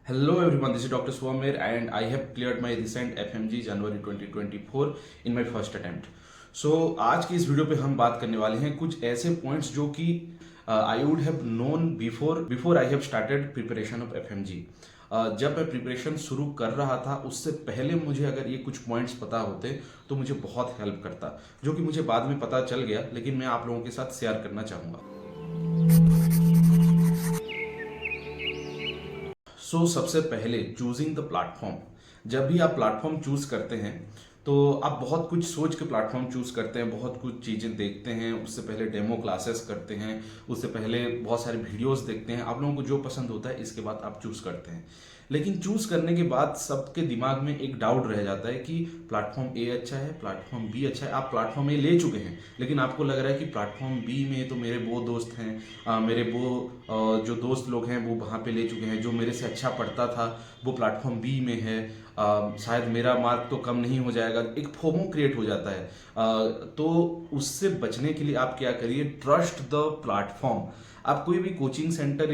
Hello everyone, this is Dr. Swamir and I have cleared my recent FMG January 2024 in my first attempt. So आज की इस video पे हम बात करने वाले हैं कुछ ऐसे पॉइंट्स जो कि I would have known before I have started preparation of FMG। जब मैं प्रिपरेशन शुरू कर रहा था उससे पहले मुझे अगर ये कुछ पॉइंट्स पता होते तो मुझे बहुत हेल्प करता, जो कि मुझे बाद में पता चल गया, लेकिन मैं आप लोगों के साथ शेयर करना चाहूँगा। सबसे पहले चूजिंग द प्लेटफॉर्म। जब भी आप प्लेटफॉर्म चूज करते हैं तो आप बहुत कुछ सोच के प्लेटफॉर्म चूज करते हैं, बहुत कुछ चीज़ें देखते हैं, उससे पहले डेमो क्लासेस करते हैं, उससे पहले बहुत सारे वीडियोस देखते हैं, आप लोगों को जो पसंद होता है इसके बाद आप चूज करते हैं। लेकिन चूज करने के बाद सबके दिमाग में एक डाउट रह जाता है कि प्लेटफॉर्म ए अच्छा है, प्लेटफॉर्म बी अच्छा है। आप प्लेटफॉर्म ए ले चुके हैं लेकिन आपको लग रहा है कि प्लेटफॉर्म बी में तो मेरे वो दोस्त हैं, मेरे वो जो दोस्त लोग हैं वो वहाँ पे ले चुके हैं, जो मेरे से अच्छा पढ़ता था वो प्लेटफॉर्म बी में है, शायद मेरा मार्क तो कम नहीं हो जाएगा। एक फोमो क्रिएट हो जाता है। तो उससे बचने के लिए आप क्या करिए, ट्रस्ट द प्लेटफॉर्म। आप कोई भी कोचिंग सेंटर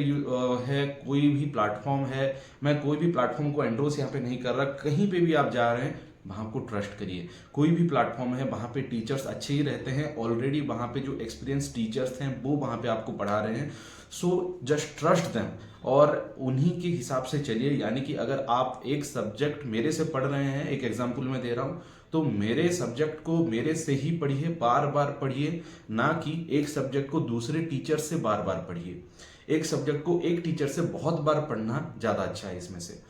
है, कोई भी प्लेटफॉर्म है, मैं कोई भी प्लेटफॉर्म को एंडोर्स यहाँ पे नहीं कर रहा, कहीं पे भी आप जा रहे हैं वहाँ को ट्रस्ट करिए। कोई भी प्लेटफॉर्म है वहाँ पे टीचर्स अच्छे ही रहते हैं, ऑलरेडी वहाँ पे जो एक्सपीरियंस टीचर्स हैं वो वहाँ पे आपको पढ़ा रहे हैं। सो जस्ट ट्रस्ट देम और उन्हीं के हिसाब से चलिए। यानी कि अगर आप एक सब्जेक्ट मेरे से पढ़ रहे हैं, एक एग्जाम्पल मैं दे रहा हूँ, तो मेरे सब्जेक्ट को मेरे से ही पढ़िए, बार बार पढ़िए, ना कि एक सब्जेक्ट को दूसरे टीचर से बार बार पढ़िए। एक सब्जेक्ट को एक टीचर से बहुत बार पढ़ना ज़्यादा अच्छा है इसमें से।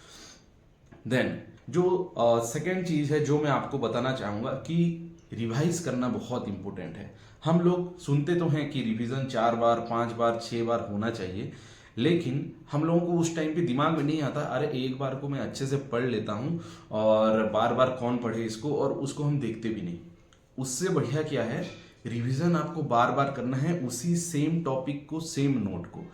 देन जो सेकेंड चीज़ है जो मैं आपको बताना चाहूँगा कि रिवाइज करना बहुत इंपॉर्टेंट है। हम लोग सुनते तो हैं कि रिवीजन 4 बार 5 बार 6 बार होना चाहिए, लेकिन हम लोगों को उस टाइम पे दिमाग में नहीं आता, अरे एक बार को मैं अच्छे से पढ़ लेता हूँ और बार बार कौन पढ़े इसको, और उसको हम देखते भी नहीं। उससे बढ़िया क्या है, रिवीजन आपको बार बार करना है, उसी सेम टॉपिक को, सेम नोट को।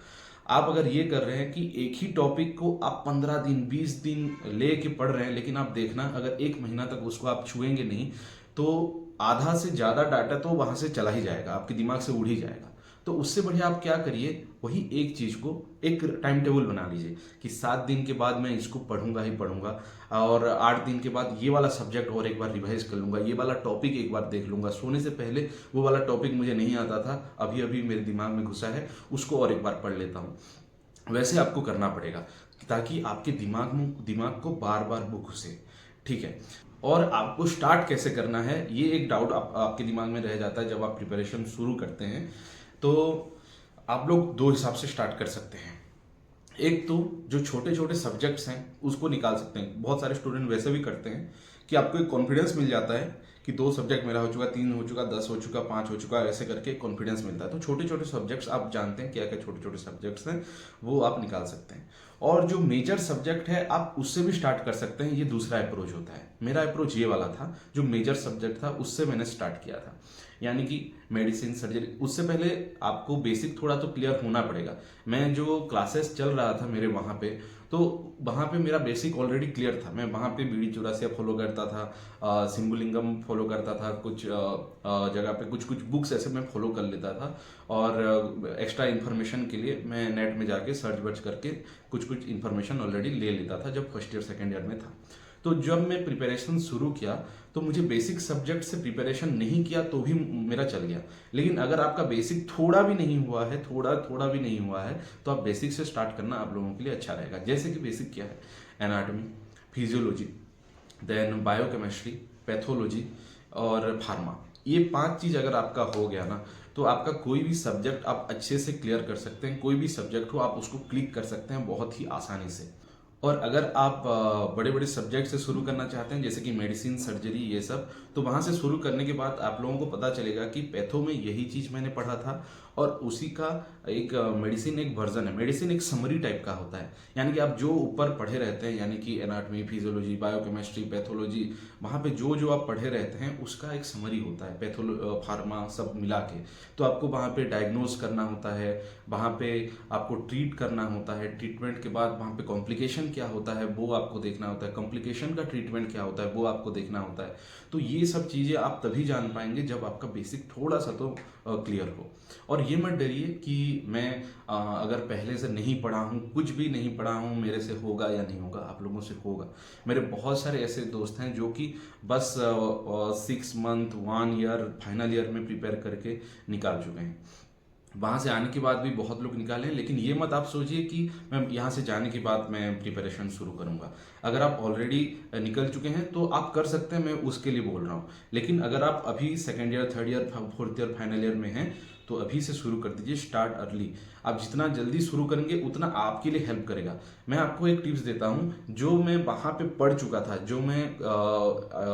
आप अगर ये कर रहे हैं कि एक ही टॉपिक को आप 15 दिन 20 दिन ले के पढ़ रहे हैं, लेकिन आप देखना अगर एक महीना तक उसको आप छुएंगे नहीं तो आधा से ज़्यादा डाटा तो वहाँ से चला ही जाएगा, आपके दिमाग से उड़ ही जाएगा। तो उससे बढ़िया आप क्या करिए, वही एक चीज़ को एक टाइम टेबल बना लीजिए कि 7 दिन के बाद मैं इसको पढ़ूंगा ही पढ़ूंगा, और 8 दिन के बाद ये वाला सब्जेक्ट और एक बार रिवाइज कर लूंगा, ये वाला टॉपिक एक बार देख लूंगा, सोने से पहले वो वाला टॉपिक मुझे नहीं आता था, अभी अभी मेरे दिमाग में घुसा है, उसको और एक बार पढ़ लेता हूँ। वैसे आपको करना पड़ेगा ताकि आपके दिमाग को बार बार वो घुसे। ठीक है। और आपको स्टार्ट कैसे करना है, ये एक डाउट आपके दिमाग में रह जाता है जब आप प्रिपरेशन शुरू करते हैं। तो आप लोग दो हिसाब से स्टार्ट कर सकते हैं। एक तो जो छोटे छोटे सब्जेक्ट्स हैं उसको निकाल सकते हैं। बहुत सारे स्टूडेंट वैसे भी करते हैं कि आपको एक कॉन्फिडेंस मिल जाता है कि 2 सब्जेक्ट मेरा हो चुका, 3 हो चुका, 10 हो चुका, 5 हो चुका, ऐसे करके कॉन्फिडेंस मिलता है। तो छोटे छोटे सब्जेक्ट्स आप जानते हैं क्या क्या छोटे छोटे सब्जेक्ट्स हैं, वो आप निकाल सकते हैं। और जो मेजर सब्जेक्ट है आप उससे भी स्टार्ट कर सकते हैं, ये दूसरा अप्रोच होता है। मेरा अप्रोच ये वाला था, जो मेजर सब्जेक्ट था उससे मैंने स्टार्ट किया था, यानी कि मेडिसिन, सर्जरी। उससे पहले आपको बेसिक थोड़ा तो क्लियर होना पड़ेगा। मैं जो क्लासेस चल रहा था मेरे वहाँ पे, तो वहाँ पे मेरा बेसिक ऑलरेडी क्लियर था। मैं वहाँ पे बीडी चौरासिया फॉलो करता था, सिम्बुलिंगम फॉलो करता था, कुछ जगह पे कुछ कुछ बुक्स ऐसे मैं फॉलो कर लेता था, और एक्स्ट्रा इन्फॉर्मेशन के लिए मैं नेट में जाके सर्च वर्च करके कुछ कुछ इन्फॉर्मेशन ऑलरेडी ले लेता था जब फर्स्ट ईयर सेकेंड ईयर में था। तो जब मैं प्रिपरेशन शुरू किया तो मुझे बेसिक सब्जेक्ट से प्रिपरेशन नहीं किया तो भी मेरा चल गया। लेकिन अगर आपका बेसिक थोड़ा भी नहीं हुआ है, थोड़ा भी नहीं हुआ है, तो आप बेसिक से स्टार्ट करना आप लोगों के लिए अच्छा रहेगा। जैसे कि बेसिक क्या है, anatomy, physiology, then biochemistry, pathology और फार्मा। ये 5 चीज़ अगर आपका हो गया ना, तो आपका कोई भी सब्जेक्ट आप अच्छे से क्लियर कर सकते हैं। कोई भी सब्जेक्ट हो आप उसको क्लिक कर सकते हैं बहुत ही आसानी से। और अगर आप बड़े बड़े सब्जेक्ट से शुरू करना चाहते हैं, जैसे कि मेडिसिन, सर्जरी, ये सब, तो वहाँ से शुरू करने के बाद आप लोगों को पता चलेगा कि पैथो में यही चीज़ मैंने पढ़ा था, और उसी का एक मेडिसिन एक वर्जन है। मेडिसिन एक समरी टाइप का होता है, यानी कि आप जो ऊपर पढ़े रहते हैं, यानी कि एनाटॉमी, फिजियोलॉजी, बायोकेमिस्ट्री, पैथोलॉजी, वहाँ पे जो जो आप पढ़े रहते हैं उसका एक समरी होता है, फार्मा सब मिला के। तो आपको वहाँ पे डायग्नोज करना होता है, वहाँ पे आपको ट्रीट करना होता है, ट्रीटमेंट के बाद वहाँ पे कॉम्प्लिकेशन क्या होता है वो आपको देखना होता है, कॉम्प्लिकेशन का ट्रीटमेंट क्या होता है वो आपको देखना होता है। तो ये सब चीज़ें आप तभी जान पाएंगे जब आपका बेसिक थोड़ा सा तो क्लियर हो। और ये मत डरिए कि मैं अगर पहले से नहीं पढ़ा हूँ, कुछ भी नहीं पढ़ा हूँ, मेरे से होगा या नहीं होगा। आप लोगों से होगा। मेरे बहुत सारे ऐसे दोस्त हैं जो कि बस 6 मंथ 1 ईयर फाइनल ईयर में प्रिपेयर करके निकाल चुके हैं। वहाँ से आने के बाद भी बहुत लोग निकाले हैं, लेकिन ये मत आप सोचिए कि मैं यहाँ से जाने के बाद मैं प्रिपरेशन शुरू करूँगा। अगर आप ऑलरेडी निकल चुके हैं तो आप कर सकते हैं, मैं उसके लिए बोल रहा हूँ। लेकिन अगर आप अभी second year, third year, fourth year, final year में हैं तो अभी से शुरू कर दीजिए, स्टार्ट अर्ली। आप जितना जल्दी शुरू करेंगे उतना आपके लिए हेल्प करेगा। मैं आपको एक टिप्स देता हूँ, जो मैं वहाँ पे पढ़ चुका था, जो मैं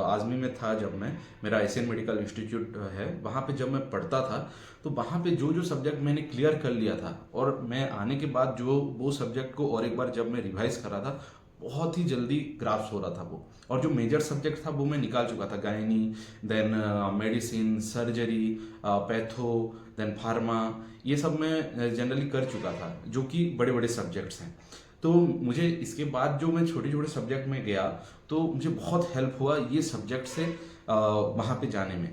आज़मी में था, जब मैं, मेरा एशियन मेडिकल इंस्टीट्यूट है, वहाँ पे जब मैं पढ़ता था तो वहाँ पे जो जो सब्जेक्ट मैंने क्लियर कर लिया था, और मैं आने के बाद जो वो सब्जेक्ट को और एक बार जब मैं रिवाइज करा था, बहुत ही जल्दी ग्रास्प हो रहा था वो। और जो मेजर सब्जेक्ट था वो मैं निकाल चुका था, gynae, then medicine, surgery, patho, then pharma, ये सब मैं जनरली कर चुका था, जो कि बड़े बड़े सब्जेक्ट्स हैं। तो मुझे इसके बाद जो मैं छोटे छोटे सब्जेक्ट में गया तो मुझे बहुत हेल्प हुआ ये सब्जेक्ट से वहाँ पे जाने में।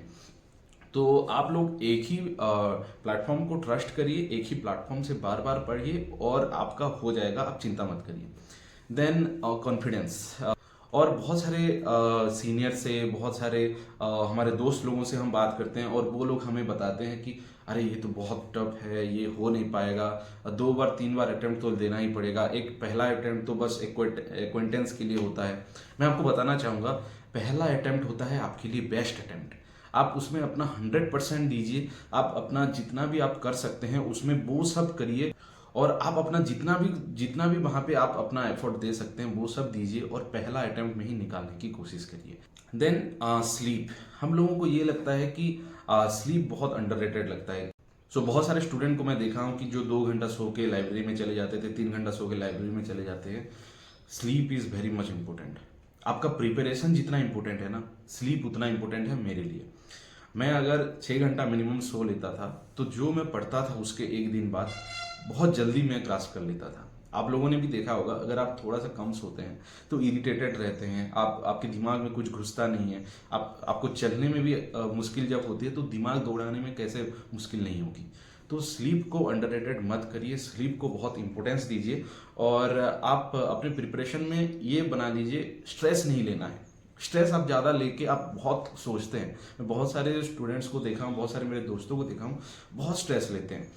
तो आप लोग एक ही प्लेटफॉर्म को ट्रस्ट करिए, एक ही प्लेटफॉर्म से बार बार पढ़िए और आपका हो जाएगा, आप चिंता मत करिए। देन कॉन्फिडेंस, और बहुत सारे सीनियर से, बहुत सारे हमारे दोस्त लोगों से हम बात करते हैं और वो लोग हमें बताते हैं कि अरे ये तो बहुत टफ है, ये हो नहीं पाएगा, 2 बार 3 बार अटेम्प्ट तो देना ही पड़ेगा, एक पहला अटेम्प्ट तो बस एक्वेंटेंस के लिए होता है। मैं आपको बताना चाहूँगा, पहला अटेम्प्ट होता है आपके लिए बेस्ट अटेम्प्ट। आप उसमें अपना 100% दीजिए, आप अपना जितना भी आप कर सकते हैं उसमें वो सब करिए, और आप अपना जितना भी वहाँ पे आप अपना एफर्ट दे सकते हैं वो सब दीजिए, और पहला अटेम्प्ट में ही निकालने की कोशिश करिए। देन स्लीप, हम लोगों को ये लगता है कि स्लीप बहुत अंडररेटेड लगता है। सो बहुत सारे स्टूडेंट को मैं देखा हूँ कि जो 2 घंटा सो के लाइब्रेरी में चले जाते थे, 3 घंटा सो के लाइब्रेरी में चले जाते हैं। Sleep is very much important. आपका प्रिपरेशन जितना इम्पोर्टेंट है ना, स्लीप उतना इम्पोर्टेंट है मेरे लिए। मैं अगर 6 घंटा मिनिमम सो लेता था तो जो मैं पढ़ता था उसके एक दिन बाद बहुत जल्दी मैं ग्रास्प कर लेता था। आप लोगों ने भी देखा होगा, अगर आप थोड़ा सा कम सोते हैं तो इरिटेटेड रहते हैं, आपके दिमाग में कुछ घुसता नहीं है, आपको चलने में भी मुश्किल जब होती है तो दिमाग दौड़ाने में कैसे मुश्किल नहीं होगी। तो स्लीप को अंडररेटेड मत करिए, स्लीप को बहुत इंपॉर्टेंस दीजिए, और आप अपने प्रिपरेशन में ये बना लीजिए, स्ट्रेस नहीं लेना है। स्ट्रेस आप ज़्यादा लेके आप बहुत सोचते हैं। मैं बहुत सारे स्टूडेंट्स को देखा हूँ, बहुत सारे मेरे दोस्तों को देखा हूँ, बहुत स्ट्रेस लेते हैं।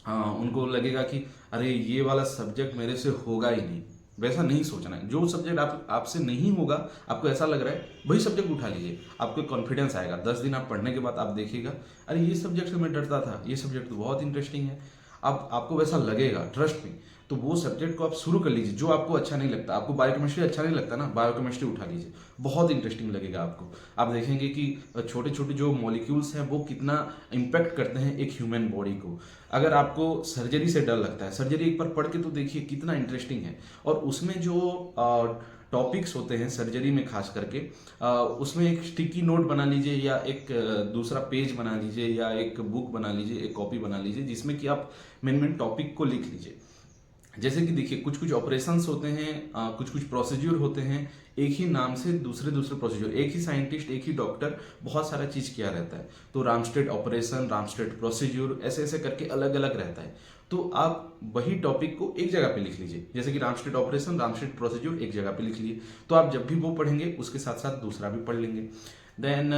हाँ, उनको लगेगा कि अरे ये वाला सब्जेक्ट मेरे से होगा ही नहीं। वैसा नहीं सोचना है। जो सब्जेक्ट आपसे नहीं होगा, आपको ऐसा लग रहा है, वही सब्जेक्ट उठा लीजिए, आपको कॉन्फिडेंस आएगा। 10 दिन आप पढ़ने के बाद आप देखिएगा, अरे ये सब्जेक्ट से मैं डरता था, ये सब्जेक्ट तो बहुत इंटरेस्टिंग है। अब आपको वैसा लगेगा, ट्रस्ट मी। तो वो सब्जेक्ट को आप शुरू कर लीजिए। जो आपको अच्छा नहीं लगता, आपको बायोकेमिस्ट्री अच्छा नहीं लगता ना, बायोकेमिस्ट्री उठा लीजिए, बहुत इंटरेस्टिंग लगेगा आपको। आप देखेंगे कि छोटे छोटे जो मॉलिक्यूल्स हैं वो कितना इम्पैक्ट करते हैं एक ह्यूमन बॉडी को। अगर आपको सर्जरी से डर लगता है, सर्जरी एक बार पढ़ के तो देखिए कितना इंटरेस्टिंग है। और उसमें जो टॉपिक्स होते हैं सर्जरी में खास करके, उसमें एक स्टिकी नोट बना लीजिए, या एक दूसरा पेज बना लीजिए, या एक बुक बना लीजिए, एक कॉपी बना लीजिए, जिसमें कि आप मेन टॉपिक को लिख लीजिए। जैसे कि देखिए, कुछ कुछ ऑपरेशंस होते हैं, कुछ कुछ प्रोसीज्यूर होते हैं, एक ही नाम से दूसरे दूसरे प्रोसीज्यूर, एक ही साइंटिस्ट, एक ही डॉक्टर बहुत सारा चीज किया रहता है। तो रामस्टेड ऑपरेशन, रामस्टेड प्रोसीज्यूर, ऐसे ऐसे करके अलग अलग रहता है। तो आप वही टॉपिक को एक जगह पे लिख लीजिए, जैसे कि रामस्टेड ऑपरेशन, रामस्टेड प्रोसीज्यूर एक जगह पे लिख लीजिए। तो आप जब भी वो पढ़ेंगे उसके साथ साथ दूसरा भी पढ़ लेंगे। देन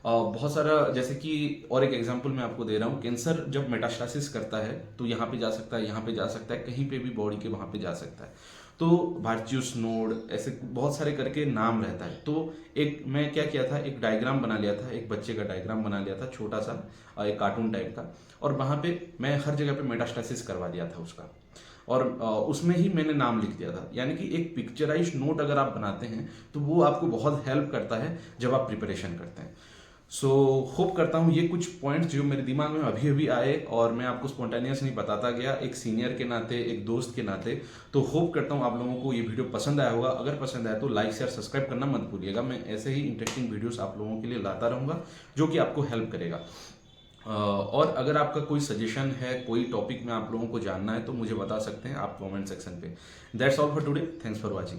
बहुत सारा, जैसे कि और एक एग्जांपल मैं आपको दे रहा हूँ, कैंसर जब मेटास्टासिस करता है तो यहाँ पे जा सकता है, यहाँ पे जा सकता है, कहीं पे भी बॉडी के वहाँ पे जा सकता है। तो वार्चियस नोड, ऐसे बहुत सारे करके नाम रहता है। तो एक मैं क्या किया था, एक डायग्राम बना लिया था, एक बच्चे का डायग्राम बना लिया था, छोटा सा एक कार्टून टाइप का, और वहाँ पे मैं हर जगह पे मेटास्टासिस करवा दिया था उसका, और उसमें ही मैंने नाम लिख दिया था। यानी कि एक पिक्चराइज नोट अगर आप बनाते हैं तो वो आपको बहुत हेल्प करता है जब आप प्रिपरेशन करते हैं। सो होप करता हूँ ये कुछ पॉइंट्स जो मेरे दिमाग में अभी अभी आए और मैं आपको स्पॉन्टेनियस नहीं बताता गया, एक सीनियर के नाते, एक दोस्त के नाते। तो होप करता हूँ आप लोगों को ये वीडियो पसंद आया होगा। अगर पसंद आया तो लाइक शेयर सब्सक्राइब करना मत भूलिएगा। मैं ऐसे ही इंटरेस्टिंग वीडियोस आप लोगों के लिए लाता रहूँगा जो कि आपको हेल्प करेगा। और अगर आपका कोई सजेशन है, कोई टॉपिक में आप लोगों को जानना है तो मुझे बता सकते हैं आप कमेंट सेक्शन पे। That's all for today, thanks for watching.